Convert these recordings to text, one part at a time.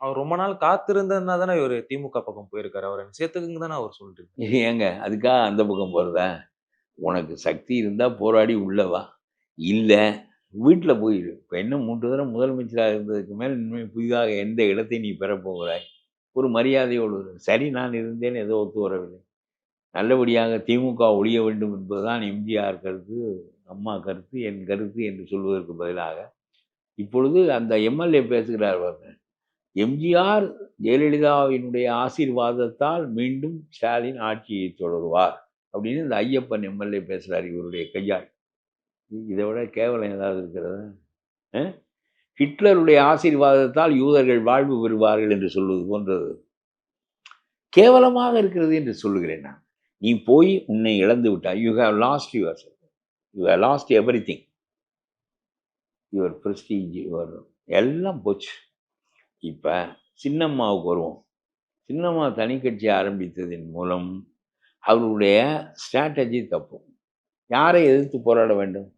அவர் ரொம்ப நாள் காத்திருந்ததுனா தானே இவரு திமுக பக்கம் போயிருக்காரு. அவர சேர்த்துக்குங்கன்னு தானே அவர் சொல்லிட்டு ஏங்க அதுக்காக அந்த பக்கம் போறதா? உனக்கு சக்தி இருந்தா போராடி உள்ள வா. இல்ல வீட்ல போயிரு. இப்ப என்ன 3 தடவ முதலமைச்சரா இருந்ததுக்கு மேல இனிமே புதிதாக எந்த இடத்தை நீ பெறப் போகிறாய்? ஒரு மரியாதையோடு இரு. சரி நான் இருந்தேன் ஏதோ ஒத்து வரவில்லை. நல்லபடியாக திமுக ஒழிய வேண்டும் என்பதுதான் எம்ஜிஆர் கருத்து, அம்மா கருத்து, என் கருத்து என்று சொல்வதற்கு பதிலாக, இப்பொழுது அந்த எம்எல்ஏ பேசுகிறார் பாருங்க. எம்ஜிஆர், ஜெயலலிதாவினுடைய ஆசீர்வாதத்தால் மீண்டும் ஸ்டாலின் ஆட்சியை தொடருவார். அப்படின்னு இந்த ஐயப்பன் எம்எல்ஏ பேசுறாரு இவருடைய கையால். இதை விட கேவலம் ஏதாவது இருக்கிறதா? ஹிட்லருடைய ஆசீர்வாதத்தால் யூதர்கள் வாழ்வு பெறுவார்கள் என்று சொல்வது போன்றது கேவலமாக இருக்கிறது என்று சொல்லுகிறேன் நான். நீ போய் உன்னை இழந்து விட்டாய். You have last your self. You have last everything. Your prestige, your எல்லாம் போச்சு. இப்போ சின்னம்மாவுக்கு வருவோம். சின்னம்மா தனி கட்சி ஆரம்பித்ததின் மூலம் அவருடைய ஸ்ட்ராட்டஜி தப்பு. யாரை எதிர்த்து போராட வேண்டும்?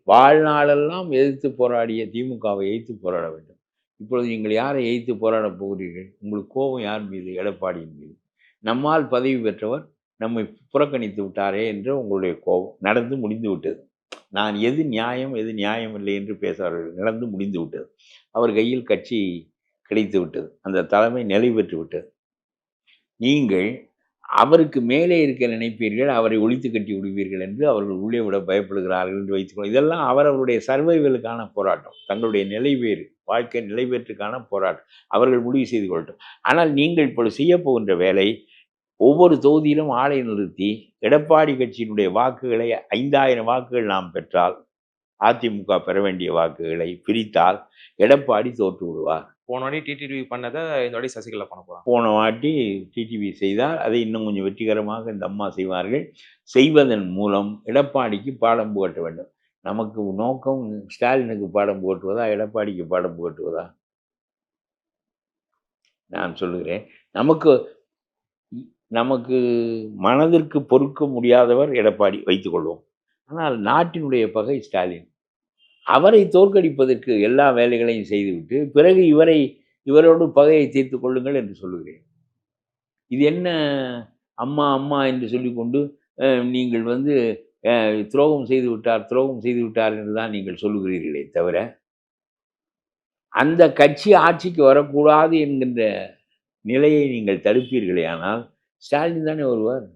வாழ்நாளெல்லாம் எதிர்த்து போராடிய திமுகவை எதிர்த்து போராட வேண்டும். இப்பொழுது நீங்கள் யாரை எதிர்த்து போராட போகிறீர்கள்? உங்களுக்கு கோபம் யார் மீது? எடப்பாடியின் மீது. நம்மால் பதவி பெற்றவர் நம்மை புறக்கணித்து விட்டாரே என்று உங்களுடைய கோபம். நடந்து முடிந்து விட்டது. நான் எது நியாயம் எது நியாயம் இல்லை என்று பேசுவார்கள். நடந்து முடிந்து விட்டது. அவர் கையில் கட்சி கிடைத்து விட்டது. அந்த தலைமை நிலை பெற்று விட்டது. நீங்கள் அவருக்கு மேலே இருக்க நினைப்பீர்கள், அவரை ஒழித்து கட்டி விடுவீர்கள் என்று அவர்கள் உள்ளே விட பயப்படுகிறார்கள் என்று வைத்துக்கொள்ளும். இதெல்லாம் அவரவருடைய சர்வைவலுக்கான போராட்டம், தங்களுடைய நிலைவேறு வாழ்க்கை நிலைவேற்றுக்கான போராட்டம். அவர்கள் முடிவு செய்து கொள்ளட்டும். ஆனால் நீங்கள் இப்பொழுது செய்ய போகின்ற வேலை, ஒவ்வொரு தொகுதியிலும் ஆளை நிறுத்தி எடப்பாடி கட்சியினுடைய வாக்குகளை 5000 வாக்குகள் நாம் பெற்றால், அதிமுக பெற வேண்டிய வாக்குகளை பிரித்தால் எடப்பாடி தோற்று விடுவார். போன வாட்டி டிடிவி பண்ணதை இந்த வாட்டி சசிகலா பண்ண போறாங்க. போன வாட்டி டிடிவி செய்தால் அதை இன்னும் கொஞ்சம் வெற்றிகரமாக இந்த அம்மா செய்வார்கள். செய்வதன் மூலம் எடப்பாடிக்கு பாடம் புகட்ட வேண்டும். நமக்கு நோக்கம் ஸ்டாலினுக்கு பாடம் புகட்டுவதா, எடப்பாடிக்கு பாடம் புகட்டுவதா? நான் சொல்லுகிறேன், நமக்கு மனதிற்கு பொறுக்க முடியாதவர் எடப்பாடி, வைத்துக்கொள்வோம். ஆனால் நாட்டினுடைய பகை ஸ்டாலின். அவரை தோற்கடிப்பதற்கு எல்லா வேலைகளையும் செய்துவிட்டு பிறகு இவரோடு பகையை தீர்த்து கொள்ளுங்கள் என்று சொல்லுகிறேன். இது என்ன அம்மா அம்மா என்று சொல்லிக்கொண்டு நீங்கள் துரோகம் செய்து விட்டார் என்று தான் நீங்கள் சொல்லுகிறீர்களே தவிர, அந்த கட்சி ஆட்சிக்கு வரக்கூடாது என்கின்ற நிலையை நீங்கள் தடுப்பீர்களே ஆனால் ஸ்டாலின் தானே வருவார்.